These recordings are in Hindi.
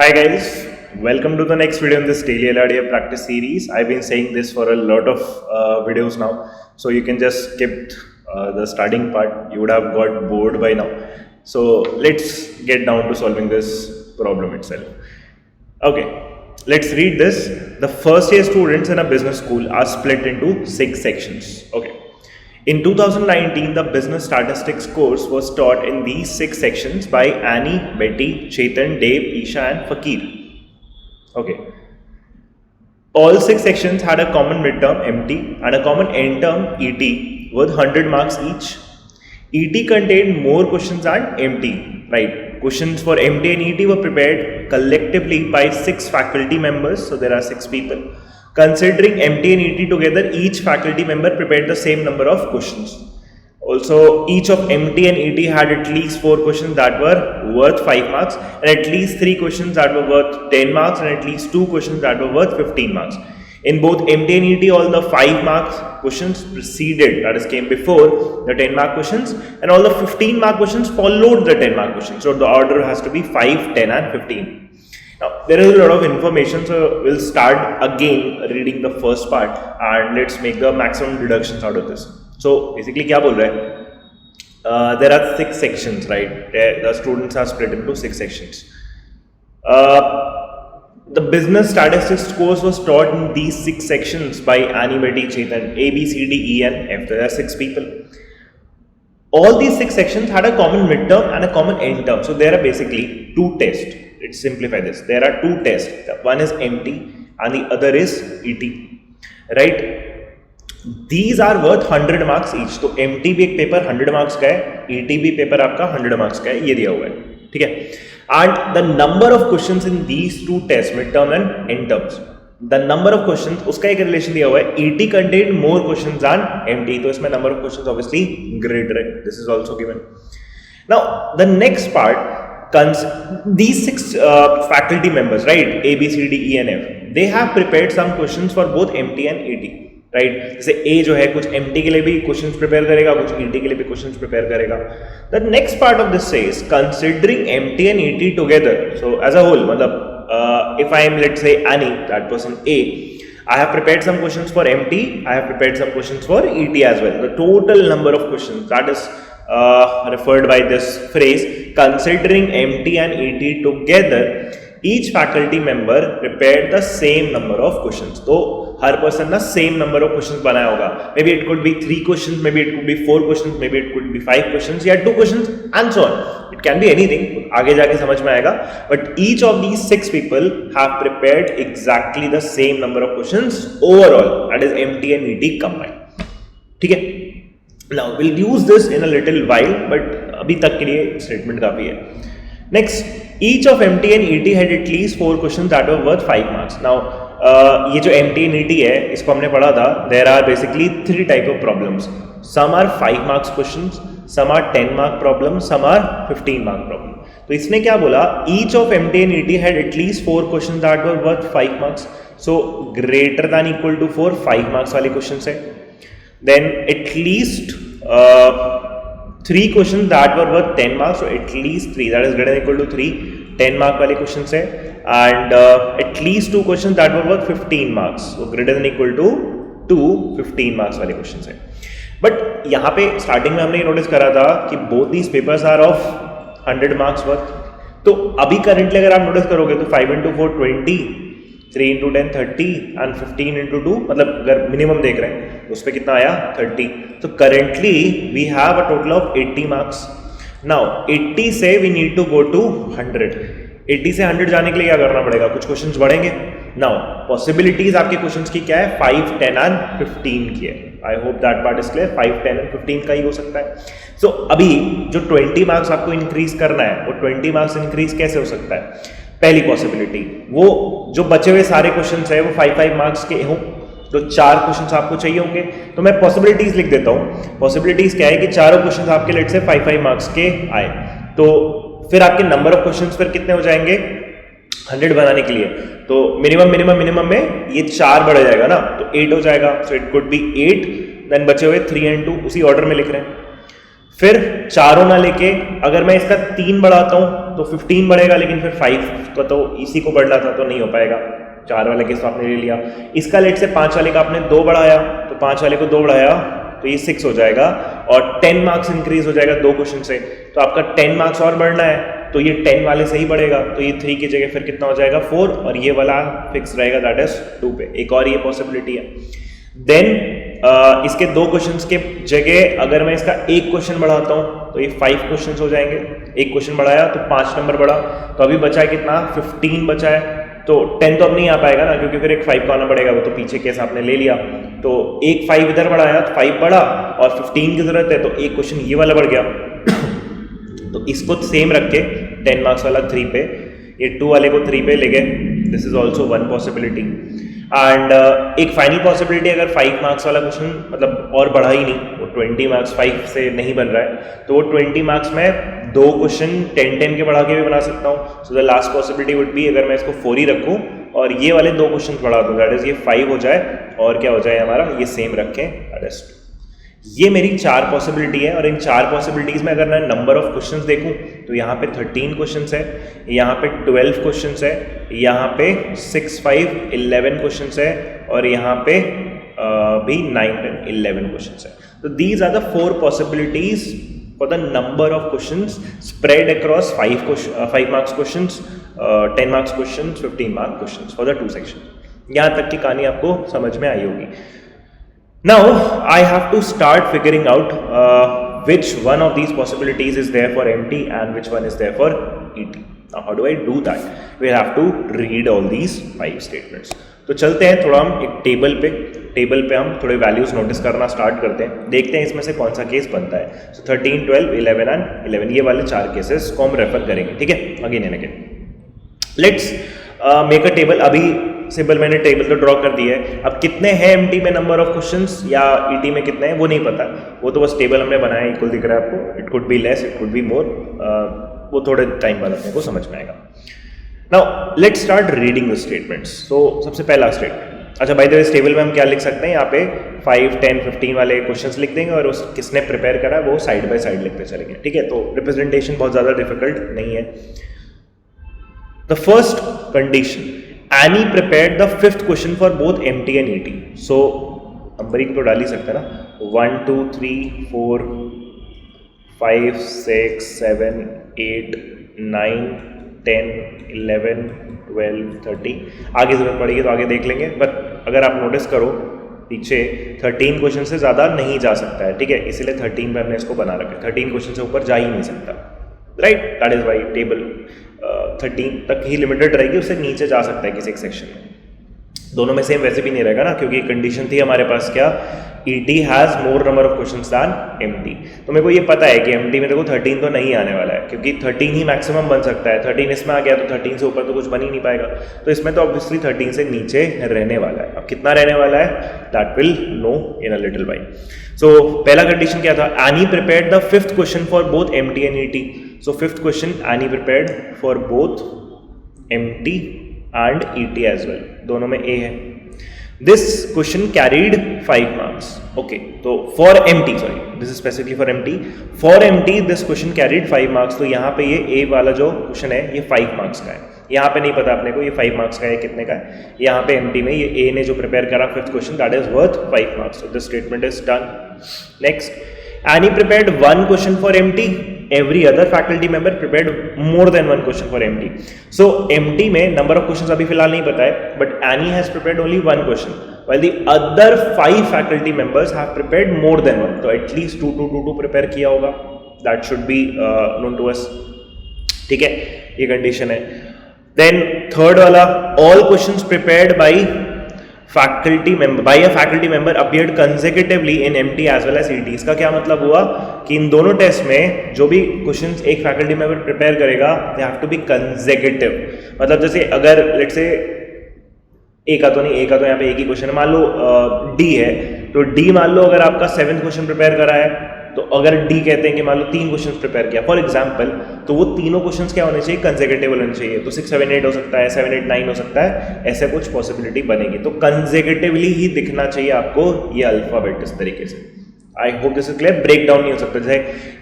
Hi guys, welcome to the next video in this daily LRDA practice series. I've been saying this for a lot of videos now, so you can just skip the starting part. You would have got bored by now. So let's get down to solving this problem itself. Okay, let's read this. The first year students in a business school are split into 6 sections. Okay. In 2019, the business statistics course was taught in these 6 sections by Annie, Betty, Chetan, Dave, Isha and Fakir. Okay. All 6 sections had a common midterm MT and a common end term ET with 100 marks each. ET contained more questions than MT, right? Questions for MT and ET were prepared collectively by 6 faculty members, so there are 6 people. Considering MT and ET together, each faculty member prepared the same number of questions. Also, each of MT and ET had at least 4 questions that were worth 5 marks and at least 3 questions that were worth 10 marks and at least 2 questions that were worth 15 marks. In both MT and ET, all the 5 marks questions preceded, that is came before the 10 mark questions, and all the 15 mark questions followed the 10 mark questions. So the order has to be 5, 10 and 15. Now, there is a lot of information, so we'll start again reading the first part and let's make the maximum deductions out of this. So, basically, क्या बोल रहा है? There are 6 sections, right? The students are split into 6 sections. The business statistics course was taught in these 6 sections by Annie, Betty, Chetan, A, B, C, D, E, and F. There are 6 people. All these 6 sections had a common midterm and a common end term. So, there are basically 2 tests. Let's simplify this. There are 2 tests. One is MT and the other is ET. Right? These are worth 100 marks each. तो MT भी एक पेपर 100 marks का है, ET भी पेपर आपका 100 marks का है, ये दिया हुआ है, ठीक है. And the number of questions in these 2 tests, midterm and end terms, the number of questions, उसका एक relation दिया हुआ है. ET contained more questions than MT, तो इसमें number of questions obviously greater है. This is also given. Now the next part. These 6 faculty members, right, A, B, C, D, E and F, they have prepared some questions for both MT and ET, right? जैसे A जो है कुछ MT के लिए भी questions prepare करेगा, कुछ ET के लिए भी questions prepare करेगा. The next part of this says considering MT and ET together, so as a whole, मतलब if I am, let's say, Annie, that person A, I have prepared some questions for MT, I have prepared some questions for ET as well. The total number of questions, that is referred by this phrase, considering MT and ET together, each faculty member prepared the same number of questions. तो हर person ना same number of questions बनाया होगा. Maybe it could be 3 questions, maybe it could be 4 questions, maybe it could be 5 questions, या 2 questions, and so on. It can be anything. आगे जाके समझ में आएगा. But each of these 6 people have prepared exactly the same number of questions overall. That is MT and ET combined. ठीक है? Now we'll use this in a little while, but अभी तक के लिए statement काफी है. Next, each of MT and ET had at least 4 questions that were worth 5 marks. Now ये जो MT and ET है, इसको हमने पढ़ा था. There are basically 3 type of problems. Some are 5 marks questions, some are 10 mark problems, some are 15 mark problems. तो इसने क्या बोला? Each of MT and ET had at least 4 questions that were worth 5 marks. So greater than equal to 4, 5 marks वाले questions है. Then at least 3 questions that were worth 10 marks, so at least 3, that is greater than equal to 3, 10 mark वाले questions है, and at least 2 questions that were worth 15 marks, so greater than equal to 2, 15 marks वाले questions है. But यहाँ पे starting में हमने ये notice करा था कि both these papers are of 100 marks worth. तो अभी currently अगर आप notice करोगे तो 5 into 4 20, 3 into 10 30 and 15 into 2, मतलब अगर मिनिमम देख रहे हैं तो उस पर कितना आया 30. तो currently we have a total of 80 marks. Now 80 से we need to go to 100. 80 से 100 जाने के लिए क्या करना पड़ेगा? कुछ क्वेश्चंस बढ़ेंगे. नाउ पॉसिबिलिटीज आपके क्वेश्चंस की क्या है? 5, 10 एंड 15 की है. आई hope that part is clear. 5, 10 and 15 का ही हो सकता है. सो अभी जो 20 मार्क्स आपको इंक्रीज करना है, वो 20 मार्क्स इंक्रीज कैसे हो सकता है? पहली पॉसिबिलिटी, वो जो बचे हुए सारे क्वेश्चंस है वो 5-5 मार्क्स के हों, तो 4 क्वेश्चंस आपको चाहिए होंगे. तो मैं पॉसिबिलिटीज लिख देता हूँ. पॉसिबिलिटीज क्या है कि चारों क्वेश्चंस आपके लेट से 5-5 मार्क्स के आए, तो फिर आपके नंबर ऑफ क्वेश्चंस फिर कितने हो जाएंगे 100 बनाने के लिए. तो मिनिमम में ये 4 बढ़ जाएगा ना, तो 8 हो जाएगा. So it could be 8, then बचे हुए 3 and 2 उसी ऑर्डर में लिख रहे हैं. फिर चारों ना लेके अगर मैं इसका 3 बढ़ाता हूँ तो 15 बढ़ेगा, लेकिन फिर 5 का तो इसी को बढ़ना था तो नहीं हो पाएगा। 4 वाले केस तो आपने ले लिया। इसका लेट से 5 वाले का आपने 2 बढ़ाया, तो 5 वाले को 2 बढ़ाया तो ये 6 हो जाएगा और 10 मार्क्स इंक्रीज हो जाएगा 2 क्वेश्चन से। तो आपका 10 मार्क्स और बढ़ना है तो ये 10 वाले से ही बढ़ेगा, तो ये 3 की जगह फिर कितना हो जाएगा 4, और ये वाला फिक्स रहेगा दैट इज 2 पे। एक और ये पॉसिबिलिटी है। देन इसके 2 क्वेश्चंस के जगह अगर मैं इसका एक क्वेश्चन बढ़ाता हूँ तो ये 5 क्वेश्चंस हो जाएंगे। एक क्वेश्चन बढ़ाया तो 5 नंबर बढ़ा, तो अभी बचा है कितना 15 बचा है। तो 10 तो अब नहीं आ पाएगा ना, क्योंकि फिर एक 5 का आना पड़ेगा, वो तो पीछे केस आपने ले लिया। तो एक 5 इधर बढ़ाया तो 5 बढ़ा और 15 की जरूरत है तो एक क्वेश्चन ये वाला बढ़ गया। तो इसको सेम रख के 10 मार्क्स वाला 3 पे, ये 2 वाले को 3 पे ले गए। This is also one possibility. And एक फाइनल पॉसिबिलिटी, अगर 5 मार्क्स वाला क्वेश्चन मतलब और बढ़ा ही नहीं, वो 20 मार्क्स 5 से नहीं बन रहा है, तो वो 20 मार्क्स में 2 क्वेश्चन 10-10 के बढ़ा के भी बना सकता हूँ। So the last possibility would be, अगर मैं इसको 4 ही रखूँ और ये वाले 2 क्वेश्चन बढ़ा दूँ, दैट इज ये 5 हो जाए और क्या हो जाए हमारा ये सेम रखें रेस्ट। ये मेरी 4 पॉसिबिलिटी है, और इन 4 पॉसिबिलिटीज़ में अगर मैं नंबर ऑफ क्वेश्चंस देखूं तो यहाँ पे 13 क्वेश्चंस है, यहाँ पे 12 क्वेश्चंस है, यहाँ पे 6, 5, 11 क्वेश्चंस है, और यहाँ पे भी 9, 10, 11 क्वेश्चंस है। तो these are the 4 possibilities for the number of questions spread across 5 marks questions, 10 marks questions, 15 marks questions for the 2 section. यहाँ तक की कहानी आपको समझ में आई होगी। Now I have to start figuring out which one of these possibilities is there for MT and which one is there for ET. Now how do I do that? We have to read all these 5 statements. तो चलते हैं थोड़ा हम एक टेबल पे हम थोड़े वैल्यूज नोटिस करना स्टार्ट करते हैं, देखते हैं इसमें से कौन सा केस बनता है। सो 13, 12, 11 एंड 11 ये वाले 4 केसेस को हम रेफर करेंगे, ठीक है, again and again. Let's make a table. अभी सिंपल मैंने टेबल तो ड्रॉ कर दिया है। अब कितने हैं एमटी में नंबर ऑफ क्वेश्चंस या ईटी में कितने हैं वो नहीं पता, वो तो बस टेबल हमने बनाया, इक्वल दिख रहा है आपको। It could be less, it could be more, वो थोड़े टाइम बाद अपने को समझ में आएगा। Now let's start reading the statements. तो सबसे पहला स्टेटमेंट, अच्छा बाय द वे इस टेबल में हम क्या लिख सकते हैं, यहाँ पे 5, 10, 15 वाले क्वेश्चंस लिख देंगे और उस किसने प्रिपेयर करा वो साइड बाय साइड लिखते चलेंगे, ठीक है। तो रिप्रेजेंटेशन बहुत ज़्यादा डिफिकल्ट नहीं है। The first condition, Annie prepared the 5th question for both MT and ET. So numbering तो डाल ही सकते हैं ना, 1, 2, 3, 4, 5, 6, 7, 8, 9, 10, 11, 12, 13। आगे जरूरत पड़ेगी तो आगे देख लेंगे, बट अगर आप नोटिस करो पीछे 13 क्वेश्चन से ज़्यादा नहीं जा सकता है, ठीक है, इसीलिए 13 पे हमने इसको बना रखा है। 13 क्वेश्चन से ऊपर जा ही नहीं सकता, right. That is why table 13 तक ही लिमिटेड रहेगी, उससे नीचे जा सकता है किसी एक सेक्शन में। दोनों में सेम वैसे भी नहीं रहेगा ना, क्योंकि कंडीशन थी हमारे पास क्या, ET has more number of questions than MT। तो मेरे को ये पता है कि MT में देखो 13 तो नहीं आने वाला है, क्योंकि 13 ही मैक्सिमम बन सकता है। 13 इसमें आ गया तो 13 से ऊपर तो कुछ बन ही नहीं पाएगा, तो इसमें तो ऑब्वियसली 13 से नीचे रहने वाला है। अब कितना रहने वाला है that will know in a little while. So पहला कंडीशन क्या था, Annie prepared the 5th question for both MT and ET. So 5th question Annie prepared for both MT and ET as well, दोनों में A है। This question carried 5 marks. Okay, तो for MT, sorry, this is specifically for MT. For MT this question carried 5 marks. तो यहाँ पे ये A वाला जो क्वेश्चन है ये 5 मार्क्स का है। यहाँ पे नहीं पता अपने को ये 5 मार्क्स का है कितने का है। यहाँ पे MT में ये A ने जो प्रिपेयर करा 5th question, that is worth 5 marks. So this statement is done. Next, Annie prepared 1 question for MT. Every other faculty member prepared more than 1 question for MT. So MT में number of questions अभी फिलहाल नहीं पता है, but Annie has prepared only 1 question, while the other 5 faculty members have prepared more than 1. तो at least 2 prepare किया होगा, that should be known to us, ठीक है, ये condition है। Then third वाला, all questions prepared by faculty member appeared consecutively in MT as well as ET। इसका क्या मतलब हुआ कि इन दोनों टेस्ट में जो भी क्वेश्चंस एक फैकल्टी मेंबर प्रिपेयर करेगा they have to be consecutive. मतलब जैसे अगर लेट्स से ए का तो यहाँ पे एक ही क्वेश्चन है, मान लो D है, तो D मान लो अगर आपका 7th क्वेश्चन प्रिपेयर करा है, तो अगर D कहते हैं कि मान लो 3 क्वेश्चंस प्रिपेयर किया फॉर एग्जांपल, तो वो तीनों क्वेश्चंस क्या होने चाहिए, कंसेक्यूटिव होने चाहिए। तो 6, 7, 8 हो सकता है, 7, 8, 9 हो सकता है, ऐसे कुछ पॉसिबिलिटी बनेगी। तो कंसेक्यूटिवली ही दिखना चाहिए आपको ये अल्फाबेट इस तरीके से, I hope this is clear. Break down नहीं हो सकता, जैसे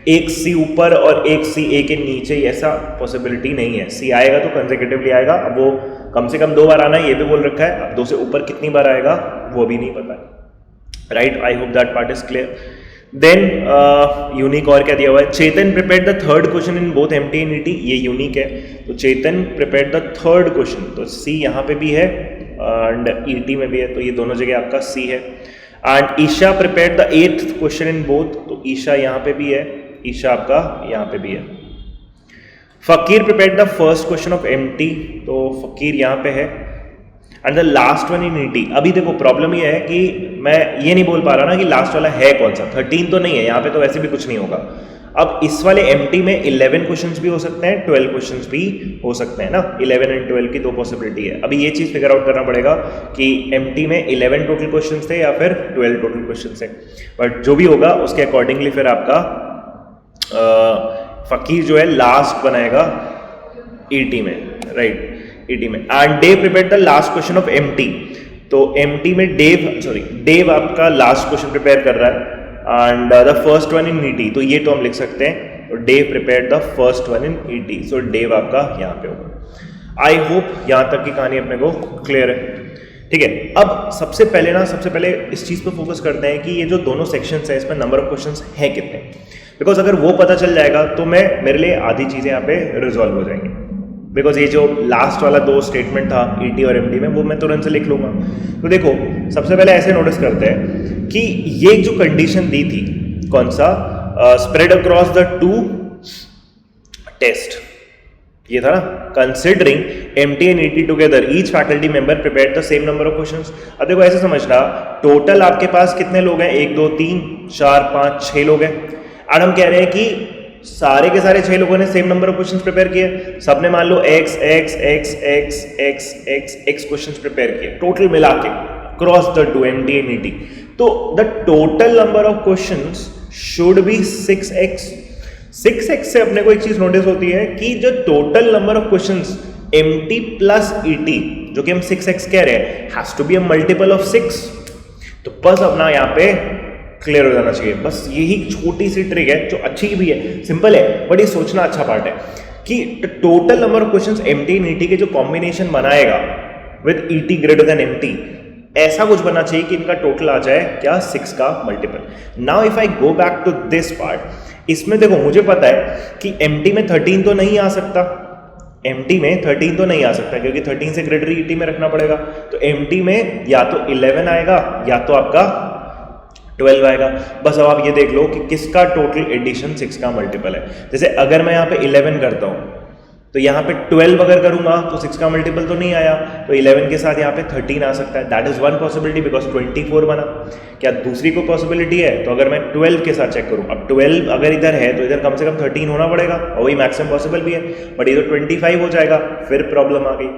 एक सी ऊपर और एक सी ए के नीचे, ऐसा पॉसिबिलिटी नहीं है। सी आएगा तो कंसेक्यूटिवली आएगा, अब वो कम से कम 2 बार आना है ये भी बोल रखा है, अब 2 से ऊपर कितनी बार आएगा वो भी नहीं पता है, right. I hope that part is clear. Then unique और क्या दिया हुआ है, Chetan prepared the third question in both MT and ET, ये यूनिक है। तो Chetan prepared the third question, तो सी यहाँ पे भी है एंड ईटी में भी है, तो ये दोनों जगह आपका सी है। And Isha prepared the 8th question in both, तो ईशा यहाँ पे भी है, ईशा आपका यहाँ पे भी है। Fakir prepared the first question of MT, तो फकीर यहाँ पे है। And the last one in ET, अभी देखो प्रॉब्लम ये है कि मैं ये नहीं बोल पा रहा ना कि लास्ट वाला है कौन सा, 13 तो नहीं है यहाँ पे, तो वैसे भी कुछ नहीं होगा। अब इस वाले एमटी में 11 क्वेश्चंस भी हो सकते हैं, 12 क्वेश्चंस भी हो सकते हैं ना, 11 एंड 12 की 2 पॉसिबिलिटी है। अभी ये चीज़ फिगर आउट करना पड़ेगा कि एमटी में 11 टोटल क्वेश्चंस थे या फिर 12 टोटल क्वेश्चंस थे, बट जो भी होगा उसके अकॉर्डिंगली फिर आपका फकीर जो है लास्ट बनाएगा ईटी में, राइट, ईटी में। And Dave prepared the last question of MT, तो एमटी में डेव आपका लास्ट क्वेश्चन प्रिपेयर कर रहा है and the first one in ET, तो ये तो हम लिख सकते हैं, तो Dave prepared the first one in ET, so Dave आपका यहाँ पे होगा। आई होप यहाँ तक की कहानी अपने को क्लियर है, ठीक है। अब सबसे पहले इस चीज़ पे फोकस करते हैं कि ये जो दोनों सेक्शंस है इसमें नंबर ऑफ क्वेश्चंस है कितने, बिकॉज अगर वो पता चल जाएगा तो मेरे लिए आधी चीज़ें यहाँ पे रिजॉल्व हो जाएंगी, बिकॉज ये जो लास्ट वाला 2 स्टेटमेंट था ईटी और एमटी में वो मैं तुरंत से लिख लूंगा। तो देखो सबसे पहले ऐसे नोटिस करते हैं कि ये जो कंडीशन दी थी, कौन सा, स्प्रेड अक्रॉस द 2 टेस्ट, ये था ना, considering MT and ET together each faculty member prepared the same number of questions. अब देखो ऐसे समझना, टोटल आपके पास कितने लोग हैं, 1 2 3 4 5 6 लोग हैं, और हम कह रहे हैं कि सारे के सारे 6 लोगों ने same number of questions prepare किए, सबने मान लो x क्वेश्चंस प्रिपेयर किए, टोटल मिला के cross the 2 MT and ET, तो the total number of questions should be 6x। 6x से अपने को एक चीज नोटिस होती है कि जो total number of questions MT plus ET, जो कि हम 6x कह रहे हैं, has to be a multiple of 6। तो बस अपना यहाँ पे क्लियर हो जाना चाहिए, बस यही छोटी सी ट्रिक है जो अच्छी भी है, सिंपल है, बट ये सोचना अच्छा पार्ट है कि total number of questions MT and ET के जो कॉम्बिनेशन बनाएगा with ET greater than MT, ऐसा कुछ बनना चाहिए कि इनका टोटल आ जाए क्या, 6 का multiple. Now if I go back to this part, इसमें देखो मुझे पता है कि एमटी में 13 तो नहीं आ सकता, एमटी में 13 तो नहीं आ सकता क्योंकि 13 से ग्रेटर ईटी में रखना पड़ेगा, तो एमटी में या तो 11 आएगा या तो आपका 12 आएगा। बस अब आप ये देख लो कि किसका टोटल एडिशन 6 का मल्टीपल है। जैसे अगर मैं यहाँ पे 11 करता हूँ तो यहाँ पे 12 अगर करूंगा तो 6 का मल्टीपल तो नहीं आया, तो 11 के साथ यहाँ पे 13 आ सकता है, that is one possibility because 24 बना। क्या दूसरी को पॉसिबिलिटी है, तो अगर मैं 12 के साथ चेक करूँ, अब 12 अगर इधर है तो इधर कम से कम 13 होना पड़ेगा और वही मैक्सिमम पॉसिबल भी है, बट ये तो 25 हो जाएगा, फिर प्रॉब्लम आ गई।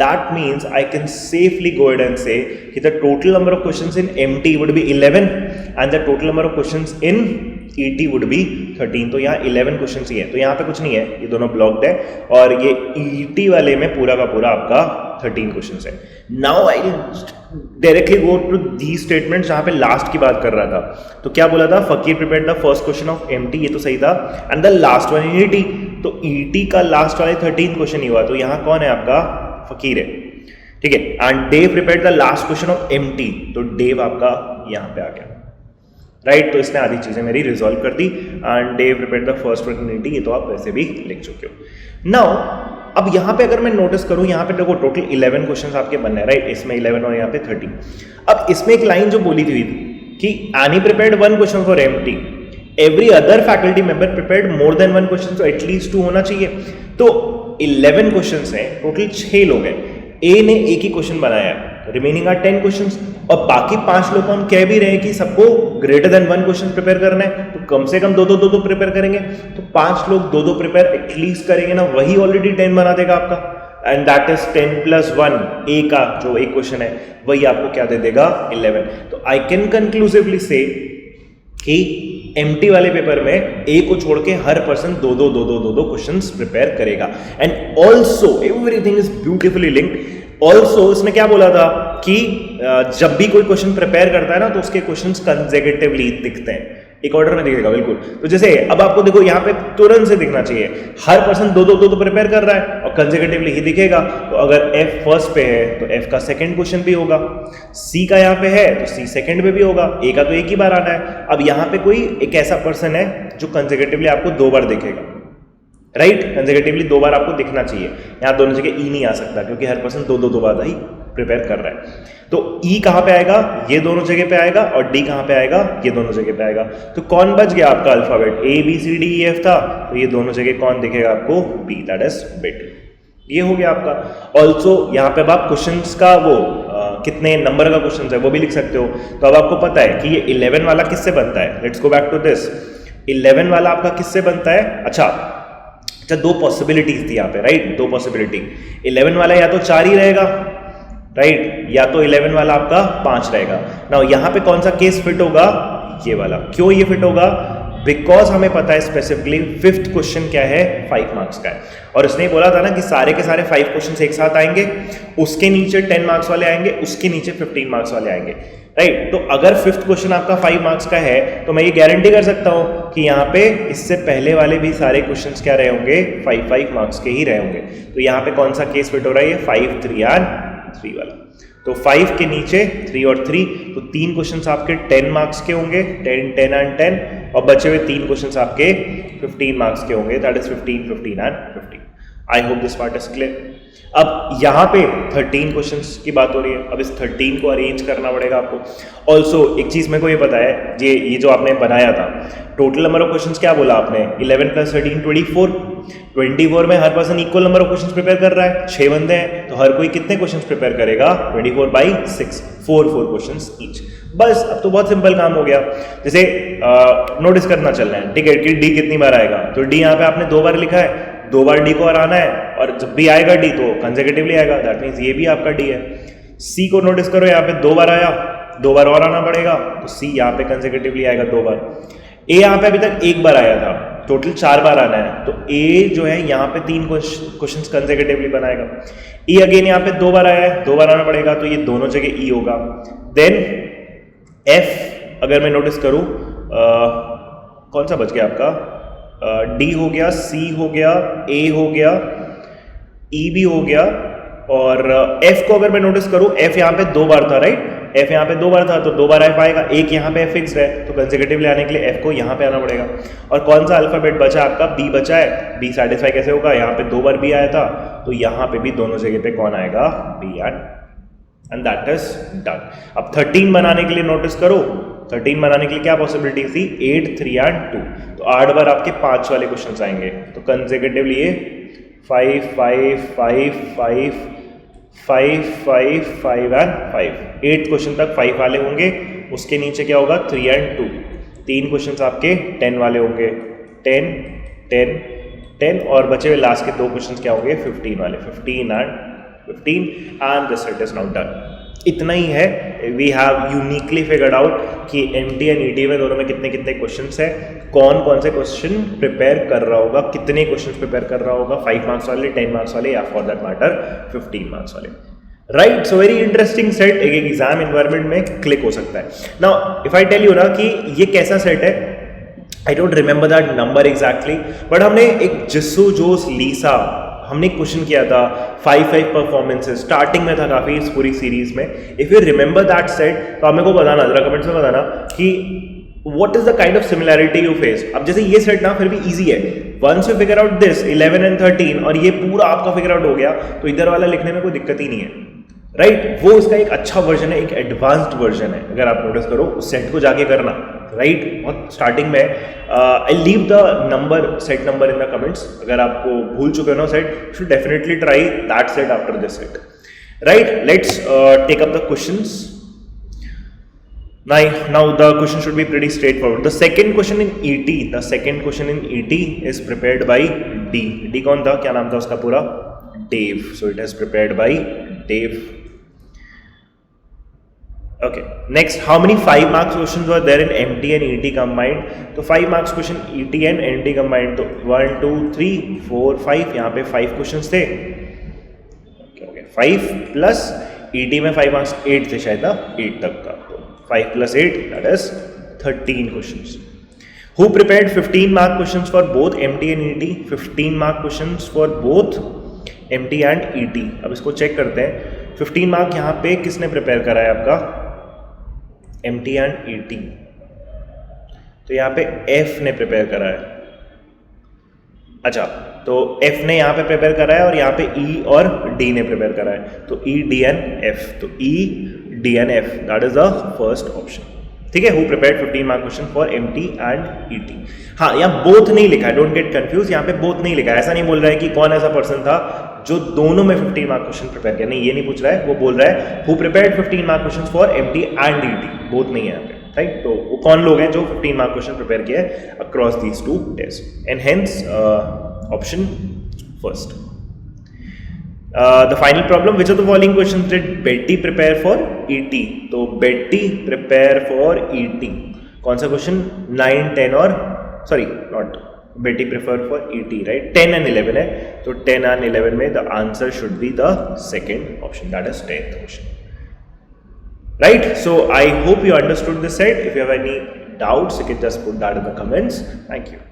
That means I can safely go ahead and say कि the total number of questions in MT would be 11 and the total number of questions in ET would be 13। तो यहाँ 11 क्वेश्चन ही है, तो यहाँ पे कुछ नहीं है, ये दोनों ब्लॉक्ड है, और ये ईटी वाले में पूरा का पूरा आपका 13 क्वेश्चन है। Now I directly go to the statement जहाँ पे लास्ट की बात कर रहा था। तो क्या बोला था, Fakir prepared the first question of MT, ये तो सही था, and the last one in ET, तो ईटी का लास्ट वाले 13 क्वेश्चन ही हुआ, तो यहाँ कौन है आपका, फकीर है, ठीक है। And Dave prepared the last question of MT, तो डेव आपका यहाँ पे आ गया, राइट। तो इसने आधी चीजें मेरी रिजॉल्व कर दी, and Dave prepared the first one in ET, ये तो आप वैसे भी लिख चुके हो। नाउ अब यहाँ पे अगर मैं नोटिस करूँ, यहाँ पे देखो टोटल 11 क्वेश्चंस आपके बनने हैं, राइट, इसमें 11 और यहाँ पे 13। अब इसमें एक लाइन जो बोली थी कि Annie prepared 1 question for MT, every other faculty member prepared more than 1 question, तो एटलीस्ट 2 होना चाहिए। तो 11 क्वेश्चंस हैं, टोटल 6 लोग हैं, ए ने एक ही क्वेश्चन बनाया, रिमेनिंग आर 10 क्वेश्चंस, और बाकी 5 लोग को हम कह भी रहे हैं कि सबको ग्रेटर देन 1 क्वेश्चन प्रिपेयर करना है, तो कम से कम 2 प्रिपेयर करेंगे, तो 5 लोग 2 प्रिपेयर एटलीस्ट करेंगे ना, वही ऑलरेडी 10 बना देगा आपका, एंड दैट इज 10 + 1, ए का जो एक क्वेश्चन है वही आपको क्या दे देगा, 11। तो आई कैन कंक्लूसिवली से कि एमटी वाले पेपर में ए को छोड़ के हर पर्सन 2 क्वेश्चंस प्रिपेयर करेगा, and also everything is beautifully linked. Also इसने क्या बोला था कि जब भी कोई क्वेश्चन प्रिपेयर करता है ना तो उसके क्वेश्चंस कंसेक्यूटिवली दिखते हैं, एक ऑर्डर में दिखेगा बिल्कुल। तो जैसे अब आपको देखो यहाँ पे तुरंत से दिखना चाहिए, हर पर्सन दो दो दो तो प्रिपेयर कर रहा है और कंसेक्यूटिवली ही दिखेगा। तो अगर F फर्स्ट पे है तो F का सेकंड क्वेश्चन भी होगा, C का यहाँ पे है तो C सेकंड पे भी होगा, A का तो एक ही बार आना है। अब यहाँ पे कोई एक ऐसा पर्सन है जो कंसेक्यूटिवली आपको 2 बार दिखेगा, राइट, कंसेक्यूटिवली 2 बार आपको दिखना चाहिए। यहाँ दोनों जगह E नहीं आ सकता क्योंकि हर पर्सन दो बार ही प्रिपेयर कर रहा है। तो E कहाँ पे आएगा, ये दोनों जगह पे आएगा, और D कहाँ पे आएगा, ये दोनों जगह पे आएगा। तो कौन बच गया आपका alphabet, A B C D E F था, तो ये दोनों जगह कौन दिखेगा आपको, B, दैट इज बिट। ये हो गया आपका। ऑल्सो यहाँ पे अब आप क्वेश्चंस का वो कितने नंबर का क्वेश्चन है वो भी लिख सकते हो। तो अब आपको पता है कि ये 11 वाला किससे बनता है, let's go back to this. 11 वाला आपका किससे बनता है, अच्छा 2 पॉसिबिलिटीज थी यहाँ पे, राइट, 2 पॉसिबिलिटी। 11 वाला या तो 4 ही रहेगा, राइट, या तो 11 वाला आपका 5 रहेगा। नाउ यहाँ पे कौन सा केस फिट होगा, ये वाला। क्यों ये फिट होगा, बिकॉज हमें पता है स्पेसिफिकली 5th क्वेश्चन क्या है, 5 मार्क्स का है। और इसने बोला था ना कि सारे के सारे 5 क्वेश्चन एक साथ आएंगे, उसके नीचे 10 मार्क्स वाले आएंगे, उसके नीचे 15 मार्क्स वाले आएंगे, राइट। तो अगर 5th क्वेश्चन आपका 5 मार्क्स का है तो मैं ये गारंटी कर सकता हूं कि यहाँ पे इससे पहले वाले भी सारे क्वेश्चंस क्या रहे होंगे, 5 मार्क्स के ही रहे होंगे। तो यहाँ पे कौन सा केस फिट हो रहा है, ये 5, 3 और 3 वाला। तो 5 के नीचे 3 और 3, तो 3 क्वेश्चंस आपके 10 मार्क्स के होंगे, 10, 10 एंड 10, और बचे हुए 3 क्वेश्चंस आपके 15 मार्क्स के होंगे, that is 15, 15 and 15। I hope this part is clear. अब यहाँ पे 13 क्वेश्चंस की बात हो रही है, अब इस 13 को अरेंज करना पड़ेगा आपको। ऑल्सो एक चीज मेरे को ये पता है, ये जो आपने बनाया था, टोटल नंबर ऑफ क्वेश्चंस क्या बोला आपने, 11 + 13 24। 24 में हर person equal number of questions prepare कर रहा है, 6 बंदे हैं, तो हर कोई कितने क्वेश्चंस प्रिपेयर करेगा, 24/6, 4 क्वेश्चंस ईच। बस अब तो बहुत सिंपल काम हो गया। जैसे नोटिस करना चलना है, ठीक है, कि डी कितनी बार आएगा, तो डी यहाँ पे आपने 2 बार लिखा है, 2 बार डी को और आना है, और जब भी आएगा डी तो कंसेक्यूटिवली आएगा, दैट मीन्स ये भी आपका डी है। सी को नोटिस करो, यहाँ पे 2 बार आया, 2 बार और आना पड़ेगा, तो सी यहाँ पे कंसेक्यूटिवली आएगा 2 बार। ए यहाँ पे अभी तक 1 बार आया था, टोटल 4 बार आना है, तो ए जो है यहाँ पे 3 क्वेश्चंस कंसेक्यूटिवली बनाएगा। ई अगेन यहाँ पे 2 बार आया है, 2 बार आना पड़ेगा, तो ये दोनों जगह ई होगा। देन एफ अगर मैं नोटिस करूँ, कौन सा बच गया आपका, डी हो गया, सी हो गया, ए हो गया, ई भी हो गया, और एफ को अगर मैं नोटिस करूं, एफ यहाँ पे 2 बार था, राइट, एफ यहाँ पे 2 बार था, तो 2 बार एफ आएगा, एक यहाँ पे फिक्स है, तो कंसेक्यूटिवली आने के लिए एफ को यहाँ पे आना पड़ेगा। और कौन सा अल्फाबेट बचा आपका, बी बचा है, बी सेटिस्फाई कैसे होगा, यहाँ पे 2 बार बी आया था, तो यहाँ पे भी दोनों जगह पे कौन आएगा, B, and that is done. अब 13 बनाने के लिए नोटिस करो, 13 बनाने के लिए क्या पॉसिबिलिटी थी, 8, 3 एंड 2, तो 8 बार आपके 5 वाले क्वेश्चन आएंगे, तो कंसेक्यूटिवली ये 5, 5, 5, 5, 5, 5, 5 एंड 5, 8 क्वेश्चन तक 5 वाले होंगे, उसके नीचे क्या होगा, 3 एंड 2, 3 क्वेश्चन आपके 10 वाले होंगे, 10, 10, 10, और बचे हुए लास्ट के 2 क्वेश्चन क्या होंगे, 15 वाले, 15 and 15, and this set is now done. इतना ही है, we have uniquely figured out कि एमटी एंड ईटी में दोनों में कितने कितने क्वेश्चंस हैं, कौन कौन से क्वेश्चन प्रिपेयर कर रहा होगा, कितने क्वेश्चंस प्रिपेयर कर रहा होगा, 5 मार्क्स वाले, 10 मार्क्स वाले, या फॉर दैट मैटर 15 मार्क्स वाले, right. So very interesting set, एक एग्जाम इन्वायरमेंट में क्लिक हो सकता है। Now if I tell you ना कि ये कैसा सेट है, I don't remember that number exactly, but हमने एक जिस्सू जोस लीसा हमने क्वेश्चन किया था, 5 परफॉर्मेंसेस, स्टार्टिंग में था काफी इस पूरी सीरीज में। If you remember that set तो आप मेरे को बताना, जरा कमेंट्स में बताना कि what is the kind of similarity you face. अब जैसे ये सेट ना फिर भी इजी है, once you figure out this 11 and 13 और ये पूरा आपका फिगर आउट हो गया, तो इधर वाला लिखने में कोई दिक्कत ही नहीं है, राइट। वो इसका एक अच्छा वर्जन है, एक एडवांस्ड वर्जन है, अगर आप नोटिस करो उस सेट को जाके करना, राइट। और स्टार्टिंग में I leave the number, set number in the comments, अगर आपको भूल चुके हो ना set, should definitely try that set after this set, right. Let's take up the questions. Now the question should be pretty straightforward. The second question in ET is prepared by D. D कौन था, क्या नाम था उसका पूरा, Dave. So it is prepared by Dave. Okay. Next, how many 5 marks questions were there in MT and ET combined? तो 5 marks question ET and NT combined, तो 1, 2, 3, 4, 5, यहाँ पे 5 questions थे, okay. 5 plus ET में 5 marks 8 थे शायद ना, 8 तक का, 5 + 8 that is 13 questions, Who prepared 15 mark questions for both MT and ET? 15 mark questions for both MT and ET. अब इसको चेक करते हैं. 15 मार्क यहाँ पे किसने प्रिपेयर करा है आपका? MT and ET. तो यहाँ पे F ने प्रिपेयर करा है. अच्छा, तो F ने यहाँ पे प्रिपेयर करा है और यहाँ पे E और D ने प्रिपेयर करा है. तो E, D and F. तो E, D and F. That is the first option. ठीक है. Who prepared 15 mark question for MT and ET. हाँ, यहाँ बोथ नहीं लिखा है, डोंट गेट कंफ्यूज. यहाँ पे बोथ नहीं लिखा है. ऐसा नहीं बोल रहा है कि कौन ऐसा पर्सन था जो दोनों में 15 मार्क क्वेश्चन प्रिपेयर किया. नहीं, ये नहीं पूछ रहा है. वो बोल रहा है who prepared 15 mark question for MT and ET. Both नहीं है यहाँ पे. राइट. तो वो कौन लोग हैं जो 15 मार्क क्वेश्चन प्रिपेयर किए across these two test, and hence option first. The final problem, which of the following questions did Betty prepare for ET? तो Betty prepare for ET. कौन सा क्वेश्चन? 9, 10 और sorry not Betty prefer for ET, right? 10 and 11 है. तो 10 and 11 में the answer should be the second option, that is 10th question. Right? So I hope you understood this set. If you have any doubts, you can just put that in the comments. Thank you.